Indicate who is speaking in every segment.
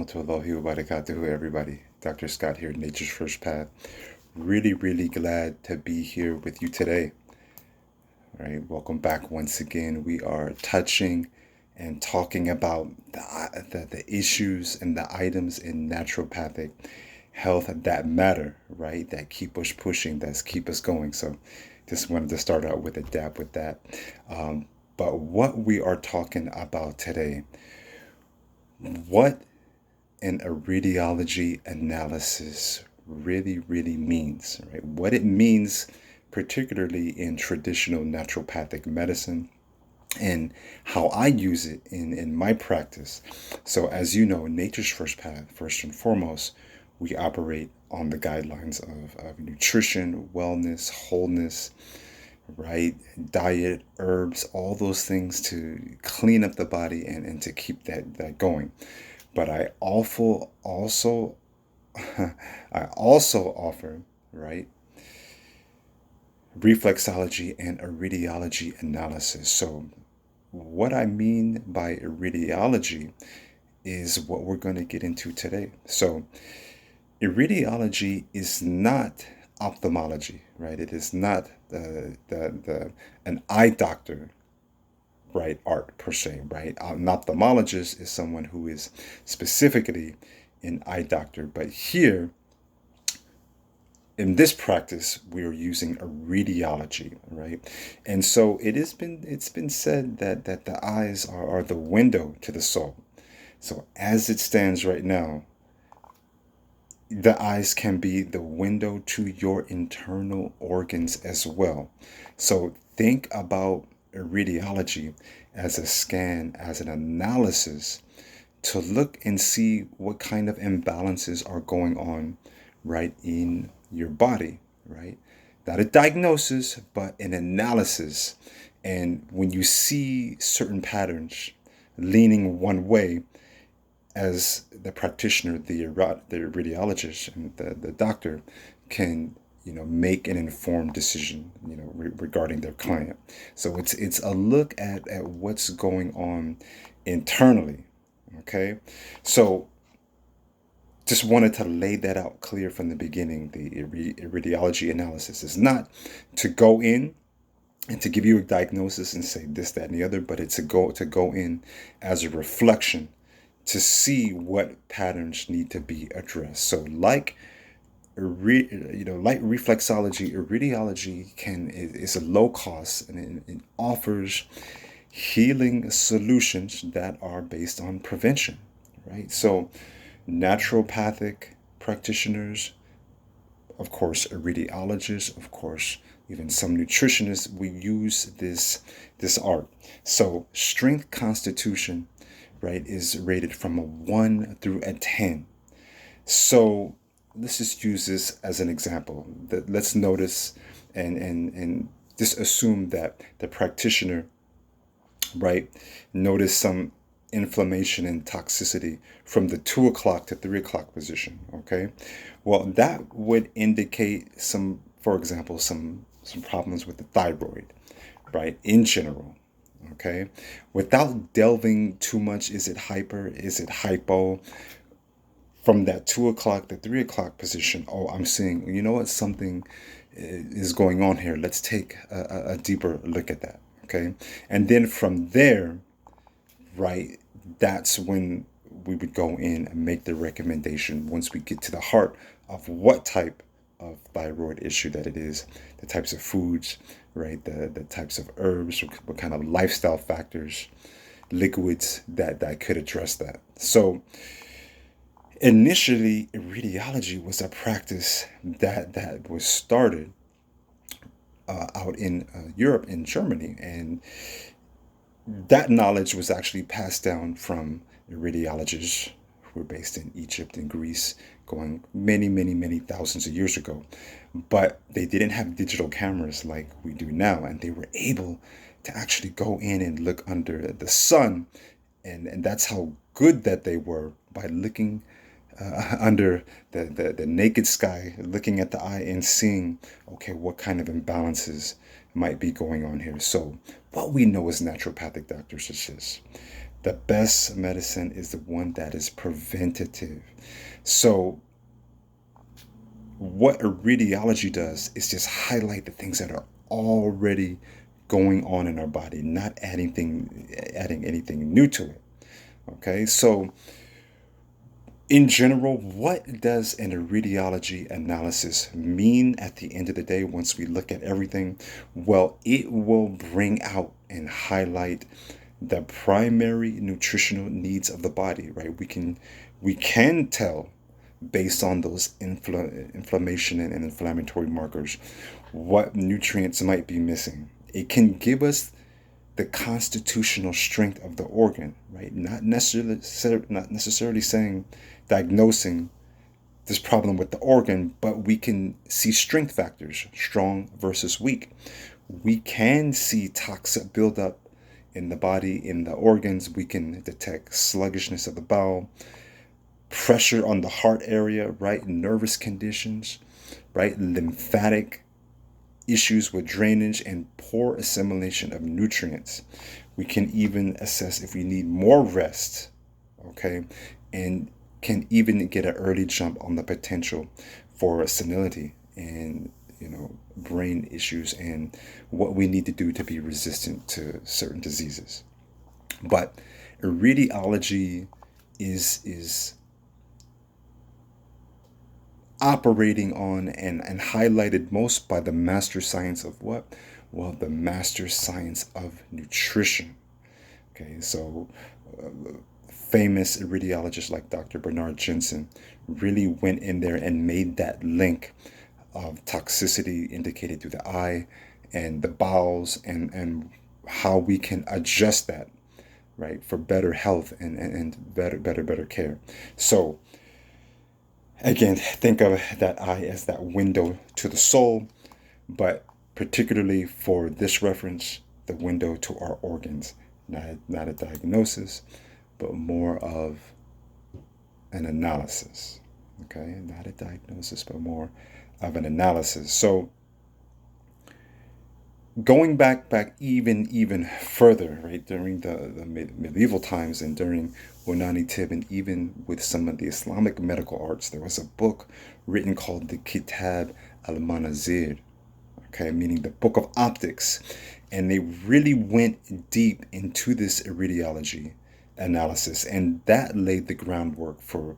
Speaker 1: warahmatullahi wabarakatuh, everybody. Dr. Scott here, Nature's First Path. Really glad to be here with you today. All right, welcome back once again. We are touching and talking about the issues and the items in naturopathic health that matter, right? That keep us pushing, that keep us going. So just wanted to start out with a dab with that. But what we are talking about today, what an iridiology analysis really means, right? What it means, particularly in traditional naturopathic medicine, and how I use it in my practice. So, as you know, Nature's First Path, first and foremost, we operate on the guidelines of nutrition, wellness, wholeness, right? Diet, herbs, all those things to clean up the body and to keep that going. But I also offer, right, reflexology and iridiology analysis. So what I mean by iridiology is what we're going to get into today. So iridiology is not ophthalmology, right? It is not an eye doctor, right, art per se, right? An ophthalmologist is someone who is specifically an eye doctor, but here in this practice we are using iridiology, right? And so it's been said that the eyes are the window to the soul. So as it stands right now, the eyes can be the window to your internal organs as well. So think about iridiology as a scan, as an analysis to look and see what kind of imbalances are going on right in your body, right? Not a diagnosis, but an analysis. And when you see certain patterns leaning one way, as the practitioner, the radiologist, and the doctor can, make an informed decision, regarding their client. So it's a look at what's going on internally. Okay, so just wanted to lay that out clear from the beginning. The radiology analysis is not to go in and to give you a diagnosis and say this, that, and the other, but it's to go in as a reflection to see what patterns need to be addressed. So, like reflexology, iridiology is a low cost and it offers healing solutions that are based on prevention, right? So, naturopathic practitioners, of course, iridiologists, of course, even some nutritionists, we use this art. So, strength constitution, right, is rated from a 1 through a 10. So let's just use this as an example. Let's notice and just assume that the practitioner, right, notice some inflammation and toxicity from the 2 o'clock to 3 o'clock position. Okay, well that would indicate some, for example, some problems with the thyroid, right, in general. Okay, without delving too much, is it hyper, is it hypo? From that 2 o'clock to 3 o'clock position, oh, I'm seeing, you know what, something is going on here. Let's take a deeper look at that. Okay, and then from there, right, that's when we would go in and make the recommendation once we get to the heart of what type of thyroid issue that it is, the types of foods, right, the types of herbs, what kind of lifestyle factors, liquids that could address that. So initially, iridiology was a practice that was started out in Europe, in Germany, and that knowledge was actually passed down from radiologists who were based in Egypt and Greece, going many thousands of years ago. But they didn't have digital cameras like we do now, and they were able to actually go in and look under the sun, and that's how good that they were by looking under the naked sky, looking at the eye and seeing, okay, what kind of imbalances might be going on here. So what we know as naturopathic doctors is this. The best medicine is the one that is preventative. So, what iridiology does is just highlight the things that are already going on in our body, not adding anything new to it. Okay, so in general, what does an iridiology analysis mean at the end of the day once we look at everything? Well, it will bring out and highlight the primary nutritional needs of the body, right? We can tell based on those inflammation and inflammatory markers what nutrients might be missing. It can give us the constitutional strength of the organ, right? Not necessarily saying diagnosing this problem with the organ, but we can see strength factors, strong versus weak. We can see toxic buildup in the body, in the organs. We can detect sluggishness of the bowel, pressure on the heart area, right? Nervous conditions, right? Lymphatic issues with drainage and poor assimilation of nutrients. We can even assess if we need more rest, okay? And can even get an early jump on the potential for senility and, brain issues and what we need to do to be resistant to certain diseases. But iridiology is operating on and highlighted most by the master science of what? Well, the master science of nutrition. Okay, so famous iridiologists like Dr. Bernard Jensen really went in there and made that link of toxicity indicated through the eye and the bowels and how we can adjust that, right, for better health and better care. So again, think of that eye as that window to the soul, but particularly for this reference, the window to our organs. Not a diagnosis, but more of an analysis. Okay, not a diagnosis, but more of an analysis. So going back even further, right, during the medieval times and during Unani Tib, and even with some of the Islamic medical arts, there was a book written called the Kitab al-Manazir, okay, meaning the book of optics. And they really went deep into this iridiology analysis, and that laid the groundwork for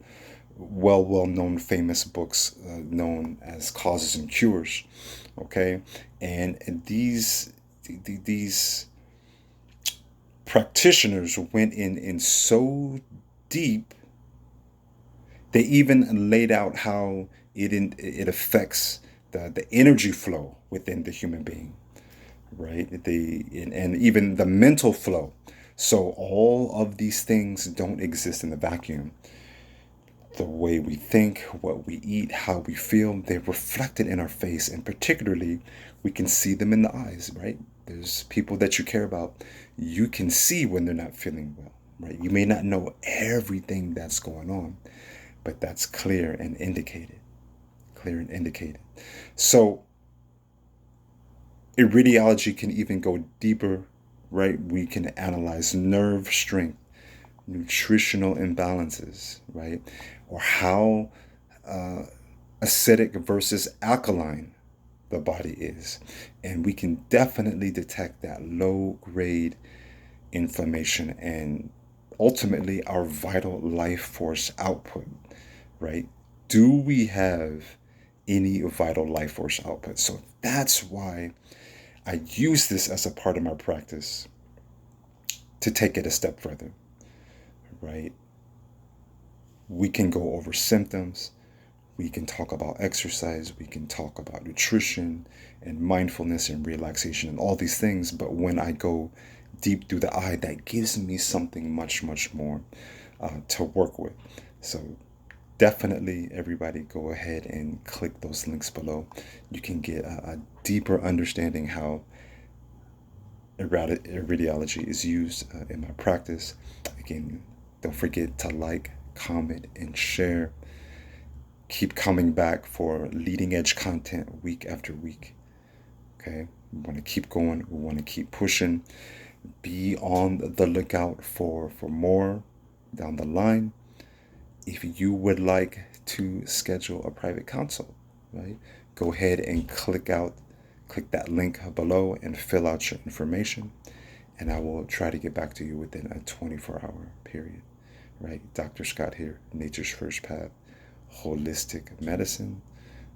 Speaker 1: well known famous books known as Causes and Cures. Okay, and these practitioners went in so deep, they even laid out how it affects the energy flow within the human being, right? And even the mental flow. So all of these things don't exist in the vacuum. The way we think, what we eat, how we feel, they're reflected in our face, and particularly we can see them in the eyes, right? There's people that you care about. You can see when they're not feeling well, right? You may not know everything that's going on, but that's clear and indicated. Clear and indicated. So iridiology can even go deeper, right? We can analyze nerve strength, nutritional imbalances, right? Or how acidic versus alkaline the body is. And we can definitely detect that low grade inflammation and ultimately our vital life force output, right? Do we have any vital life force output? So that's why I use this as a part of my practice to take it a step further, right? We can go over symptoms. We can talk about exercise. We can talk about nutrition and mindfulness and relaxation and all these things. But when I go deep through the eye, that gives me something much more to work with. So definitely, everybody, go ahead and click those links below. You can get a deeper understanding how iridiology is used in my practice. Again, don't forget to like, comment, and share. Keep coming back for leading edge content week after week. Okay, we want to keep going. We want to keep pushing. Be on the lookout for more down the line. If you would like to schedule a private consult, right, go ahead and click that link below and fill out your information, and I will try to get back to you within a 24-hour period. Right, Dr. Scott here, Nature's First Path, Holistic Medicine.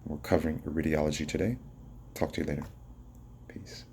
Speaker 1: We're covering iridiology today. Talk to you later. Peace.